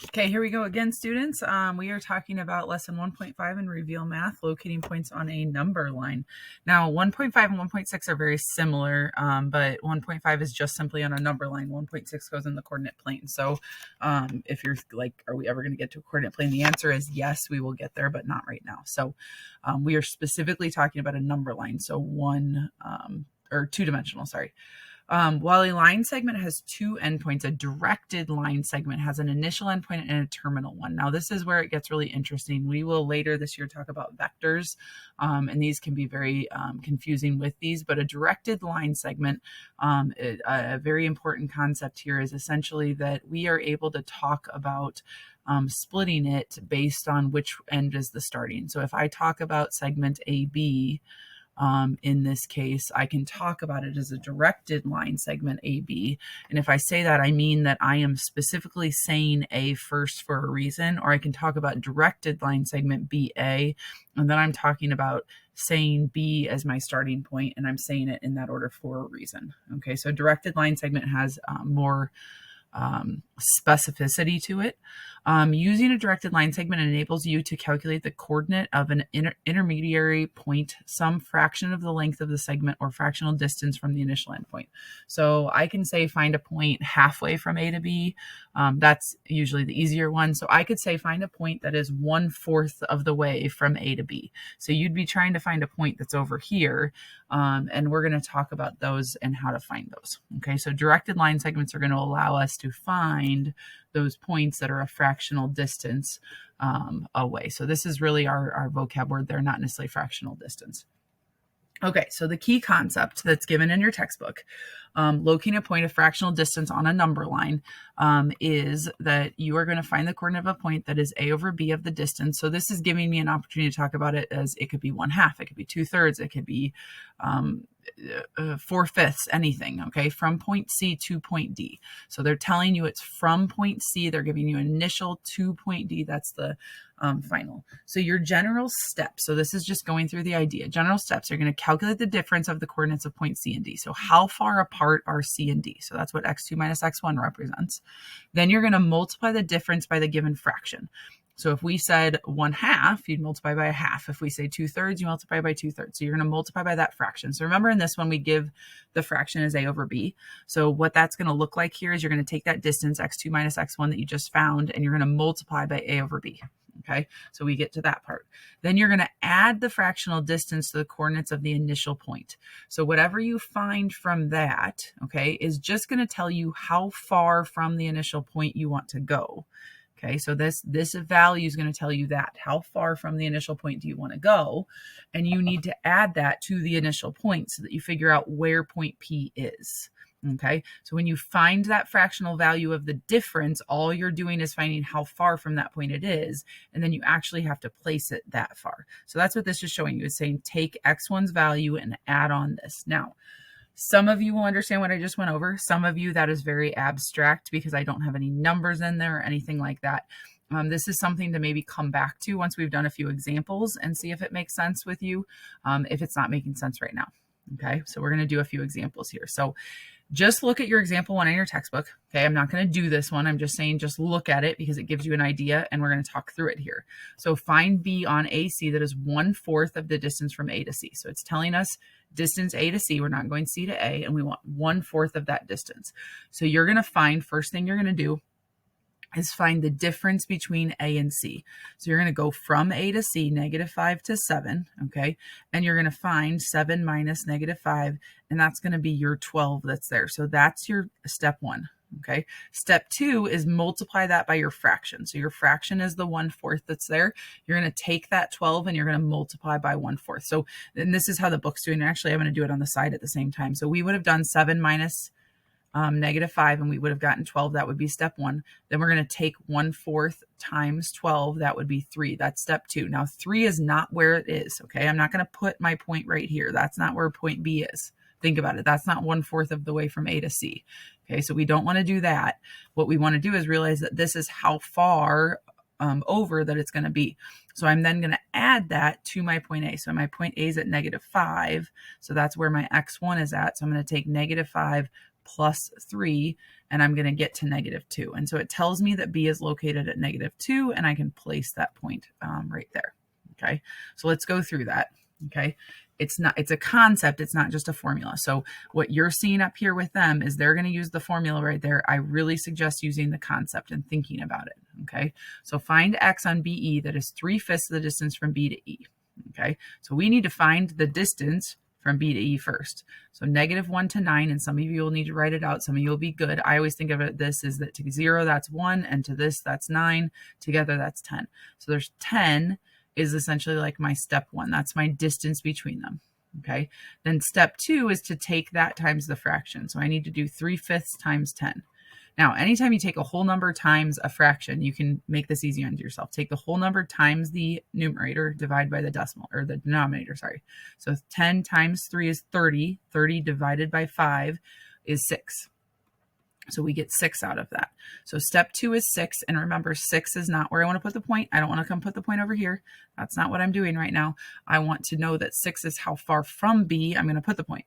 Okay, here we go again, students. We are talking about lesson 1.5 in Reveal Math, locating points on a number line. Now, 1.5 and 1.6 are very similar, but 1.5 is just simply on a number line. 1.6 goes in the coordinate plane. So if you're like, are we ever going to get to a coordinate plane? The answer is yes, we will get there, but not right now. So we are specifically talking about a number line. So or two-dimensional, sorry. While a line segment has two endpoints, a directed line segment has an initial endpoint and a terminal one. Now, this is where it gets really interesting. We will later this year talk about vectors, and these can be very confusing with these, but a directed line segment, a very important concept here is essentially that we are able to talk about splitting it based on which end is the starting. So if I talk about segment AB, in this case, I can talk about it as a directed line segment AB. And if I say that, I mean that I am specifically saying A first for a reason, or I can talk about directed line segment BA, and then I'm talking about saying B as my starting point, and I'm saying it in that order for a reason. Okay, so directed line segment has more specificity to it. Using a directed line segment enables you to calculate the coordinate of an intermediary point, some fraction of the length of the segment or fractional distance from the initial endpoint. So I can say find a point halfway from A to B. That's usually the easier one. So I could say find a point that is 1/4 of the way from A to B. So you'd be trying to find a point that's over here, and we're going to talk about those and how to find those. Okay, so directed line segments are going to allow us to find those points that are a fractional distance away. So this is really our vocab word. They're not necessarily fractional distance. Okay, so the key concept that's given in your textbook, locating a point of fractional distance on a number line, is that you are going to find the coordinate of a point that is A over B of the distance. So this is giving me an opportunity to talk about it as it could be 1/2, it could be 2/3, it could be 4/5, anything, okay, from point C to point D. So they're telling you it's from point C. They're giving you an initial to point D. That's the final. So your general steps, so this is just going through the idea. General steps are going to calculate the difference of the coordinates of point C and D. So how far apart are C and D? So that's what x2 minus x1 represents. Then you're going to multiply the difference by the given fraction. So if we said 1/2, you'd multiply by 1/2. If we say 2/3, you multiply by 2/3. So you're going to multiply by that fraction. So remember in this one, we give the fraction as A over B. So what that's going to look like here is you're going to take that distance, x2 minus x1 that you just found, and you're going to multiply by A over B. Okay, so we get to that part. Then you're going to add the fractional distance to the coordinates of the initial point. So whatever you find from that, okay, is just going to tell you how far from the initial point you want to go. Okay, so this value is going to tell you that. How far from the initial point do you want to go? And you need to add that to the initial point so that you figure out where point P is. Okay, so when you find that fractional value of the difference, all you're doing is finding how far from that point it is, and then you actually have to place it that far. So that's what this is showing you. It's saying take x1's value and add on this. Now, some of you will understand what I just went over. Some of you, that is very abstract because I don't have any numbers in there or anything like that. This is something to maybe come back to once we've done a few examples and see if it makes sense with you, if it's not making sense right now. Okay, so we're going to do a few examples here. So just look at your example one in your textbook. Okay, I'm not going to do this one. I'm just saying just look at it because it gives you an idea, and we're going to talk through it here. So find B on AC that is 1/4 of the distance from A to C. So it's telling us distance A to C. We're not going C to A, and we want 1/4 of that distance. So you're going to find, first thing you're going to do is find the difference between A and C. So you're going to go from A to C, -5 to 7, okay? And you're going to find 7 minus -5, and that's going to be your 12 that's there. So that's your step one, okay? Step two is multiply that by your fraction. So your fraction is the 1/4 that's there. You're going to take that 12 and you're going to multiply by 1/4. So, and this is how the book's doing. Actually, I'm going to do it on the side at the same time. So we would have done 7 minus -5, and we would have gotten 12. That would be step one. Then we're going to take 1/4 times 12. That would be 3. That's step two. Now 3 is not where it is. Okay, I'm not going to put my point right here. That's not where point B is. Think about it. That's not 1/4 of the way from A to C. Okay, so we don't want to do that. What we want to do is realize that this is how far over that it's going to be. So I'm then going to add that to my point A. So my point A is at -5. So that's where my x1 is at. So I'm going to take -5 plus 3, and I'm going to get to -2. And so it tells me that B is located at -2, and I can place that point right there. Okay, so let's go through that. Okay, it's a concept. It's not just a formula. So what you're seeing up here with them is they're going to use the formula right there. I really suggest using the concept and thinking about it. Okay, so find X on BE that is 3/5 of the distance from B to E. Okay, so we need to find the distance from B to E first. So -1 to 9, and some of you will need to write it out. Some of you will be good. I always think of it this is that to 0, that's 1, and to this, that's 9. Together, that's 10. So there's 10 is essentially like my step 1. That's my distance between them. Okay. Then step 2 is to take that times the fraction. So I need to do 3/5 times 10. Now, anytime you take a whole number times a fraction, you can make this easy on yourself. Take the whole number times the numerator, divide by the decimal, or the denominator, sorry. So 10 times 3 is 30. 30 divided by 5 is 6. So we get 6 out of that. So step 2 is 6. And remember, 6 is not where I want to put the point. I don't want to come put the point over here. That's not what I'm doing right now. I want to know that 6 is how far from B I'm going to put the point.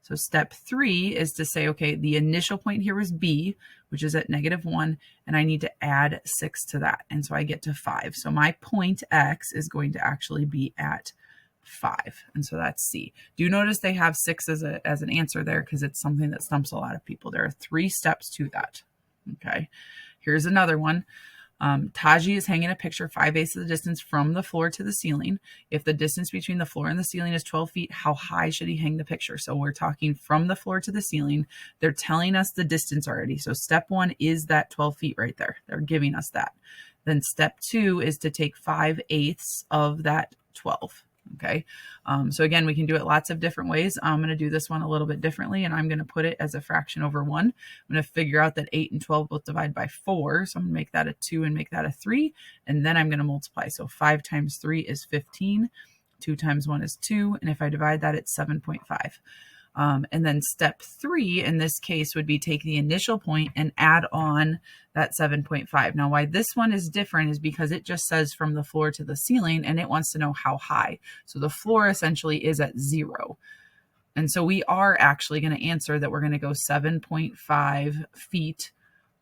So step 3 is to say, okay, the initial point here was B, which is at -1, and I need to add 6 to that. And so I get to 5. So my point X is going to actually be at 5. And so that's C. Do you notice they have 6 as an answer there? Because it's something that stumps a lot of people. There are 3 steps to that. Okay. Here's another one. Taji is hanging a picture 5/8 of the distance from the floor to the ceiling. If the distance between the floor and the ceiling is 12 feet, how high should he hang the picture? So we're talking from the floor to the ceiling. They're telling us the distance already. So step 1 is that 12 feet right there. They're giving us that. Then step 2 is to take 5/8 of that 12. Okay. So again, we can do it lots of different ways. I'm going to do this one a little bit differently, and I'm going to put it as a fraction over 1. I'm going to figure out that 8 and 12 both divide by 4. So I'm going to make that a 2 and make that a 3. And then I'm going to multiply. So 5 times 3 is 15. 2 times 1 is 2. And if I divide that, it's 7.5. And then step 3 in this case would be take the initial point and add on that 7.5. Now, why this one is different is because it just says from the floor to the ceiling, and it wants to know how high. So the floor essentially is at 0. And so we are actually going to answer that we're going to go 7.5 feet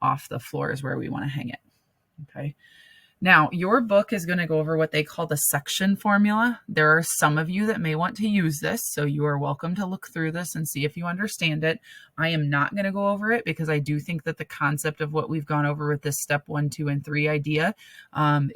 off the floor is where we want to hang it. Okay. Now, your book is going to go over what they call the section formula. There are some of you that may want to use this, so you are welcome to look through this and see if you understand it. I am not going to go over it because I do think that the concept of what we've gone over with this step 1, 2, and 3 idea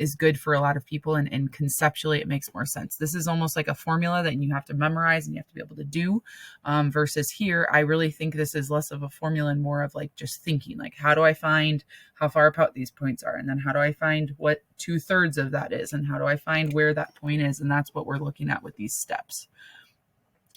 is good for a lot of people, and conceptually it makes more sense. This is almost like a formula that you have to memorize and you have to be able to do, versus here, I really think this is less of a formula and more of like just thinking, like how do I find how far apart these points are, and then how do I find what 2/3 of that is, and how do I find where that point is, and that's what we're looking at with these steps.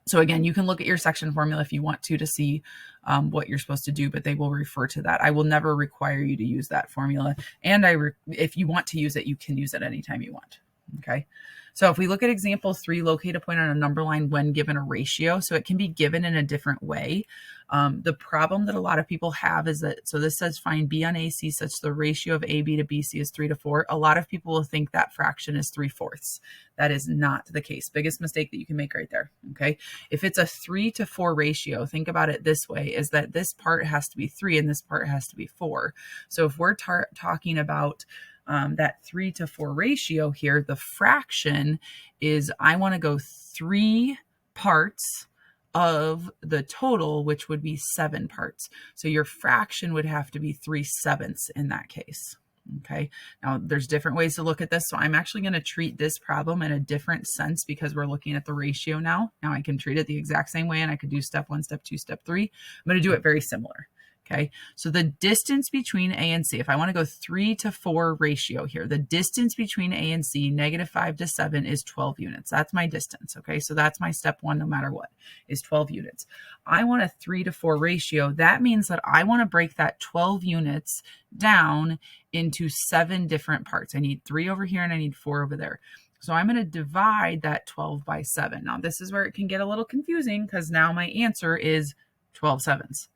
So again, you can look at your section formula if you want to see what you're supposed to do, but they will refer to that. I will never require you to use that formula, and if you want to use it, you can use it anytime you want. Okay. So if we look at example 3, locate a point on a number line when given a ratio. So it can be given in a different way. The problem that a lot of people have is that, so this says find B on AC such the ratio of AB to BC is 3:4. A lot of people will think that fraction is 3/4. That is not the case. Biggest mistake that you can make right there. Okay. If it's a 3:4 ratio, think about it this way, is that this part has to be 3 and this part has to be 4. So if we're talking about that 3:4 ratio here, the fraction is I want to go 3 parts of the total, which would be 7 parts. So your fraction would have to be 3/7 in that case. Okay. Now there's different ways to look at this. So I'm actually going to treat this problem in a different sense because we're looking at the ratio now. Now I can treat it the exact same way, and I could do step 1, step 2, step 3. I'm going to do it very similar. Okay, so the distance between A and C, if I want to go 3:4 ratio here, the distance between A and C, -5 to 7, is 12 units. That's my distance. Okay, so that's my step 1 no matter what, is 12 units. I want a 3:4 ratio. That means that I want to break that 12 units down into 7 different parts. I need 3 over here and I need 4 over there. So I'm going to divide that 12 by 7. Now this is where it can get a little confusing because now my answer is 12 sevens,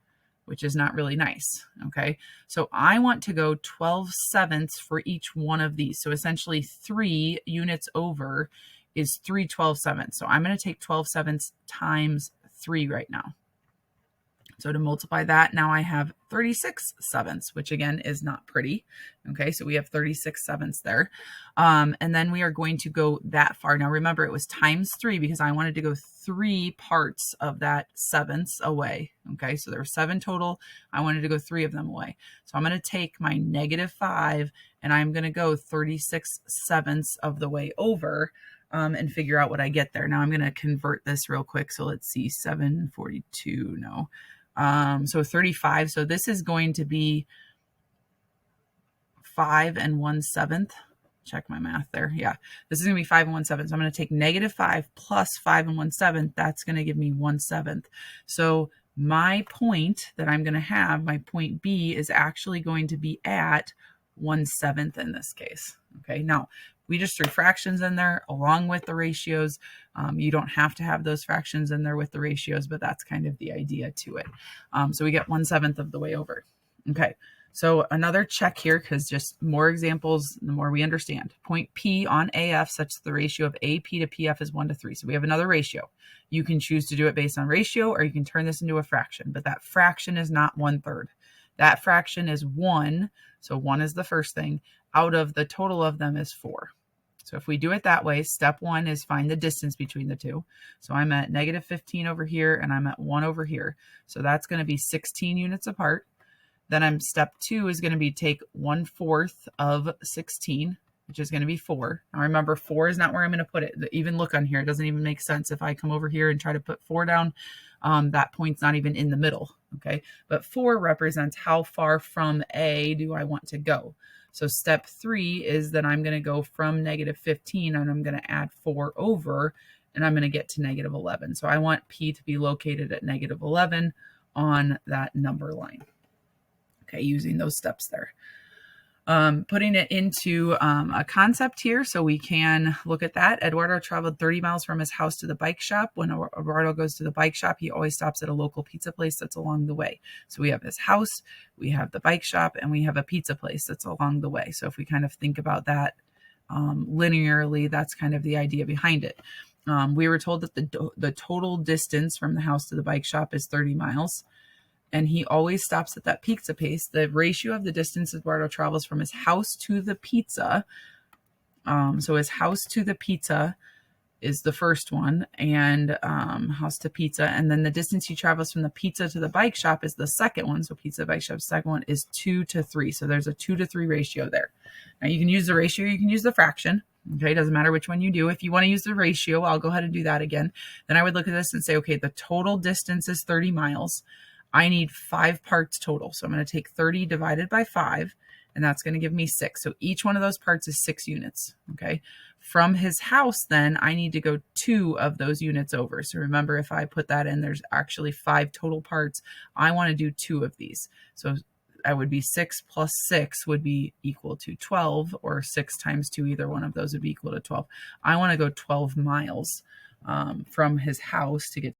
which is not really nice. Okay. So I want to go 12/7 for each one of these. So essentially 3 units over is 3 12/7. So I'm going to take 12/7 times 3 right now. So to multiply that, now I have 36 sevenths, which again is not pretty. Okay, so we have 36 sevenths there. And then we are going to go that far. Now remember, it was times 3 because I wanted to go 3 parts of that sevenths away. Okay, so there were 7 total. I wanted to go 3 of them away. So I'm going to take my -5 and I'm going to go 36 sevenths of the way over. And figure out what I get there. Now I'm going to convert this real quick. So let's see, 742, no. So 35. So this is going to be 5 1/7. Check my math there. Yeah, this is going to be 5 1/7. So I'm going to take -5 plus 5 1/7. That's going to give me 1/7. So my point that I'm going to have, my point B, is actually going to be at 1/7 in this case. Okay, now we just threw fractions in there along with the ratios. You don't have to have those fractions in there with the ratios, but that's kind of the idea to it. So we get 1/7 of the way over. Okay, so another check here, because just more examples, the more we understand. Point P on AF such that the ratio of AP to PF is 1:3. So we have another ratio. You can choose to do it based on ratio, or you can turn this into a fraction, but that fraction is not 1/3. That fraction is 1, so 1 is the first thing, out of the total of them is 4. So if we do it that way, step 1 is find the distance between the two. So I'm at -15 over here and I'm at 1 over here. So that's going to be 16 units apart. Then step 2 is going to be take 1/4 of 16, which is going to be 4. Now remember, 4 is not where I'm going to put it. Even look on here, it doesn't even make sense. If I come over here and try to put 4 down, that point's not even in the middle. Okay, but 4 represents how far from A do I want to go. So step 3 is that I'm going to go from -15 and I'm going to add 4 over and I'm going to get to -11. So I want P to be located at -11 on that number line. Okay, using those steps there. Putting it into a concept here so we can look at that. Eduardo traveled 30 miles from his house to the bike shop. When Eduardo goes to the bike shop, he always stops at a local pizza place that's along the way. So we have his house, we have the bike shop, and we have a pizza place that's along the way. So if we kind of think about that linearly, that's kind of the idea behind it. We were told that the total distance from the house to the bike shop is 30 miles. And he always stops at that pizza place. The ratio of the distance Eduardo travels from his house to the pizza. So his house to the pizza is the first one, and house to pizza. And then the distance he travels from the pizza to the bike shop is the second one. So pizza, bike shop, second one is 2 to 3. So there's a 2 to 3 ratio there. Now you can use the ratio, you can use the fraction. Okay, doesn't matter which one you do. If you want to use the ratio, I'll go ahead and do that again. Then I would look at this and say, okay, the total distance is 30 miles. I need 5 parts total. So I'm going to take 30 divided by 5, and that's going to give me 6. So each one of those parts is 6 units. Okay. From his house, then I need to go 2 of those units over. So remember, if I put that in, there's actually 5 total parts. I want to do 2 of these. So that would be 6 plus 6 would be equal to 12, or 6 times 2, either one of those would be equal to 12. I want to go 12 miles from his house to get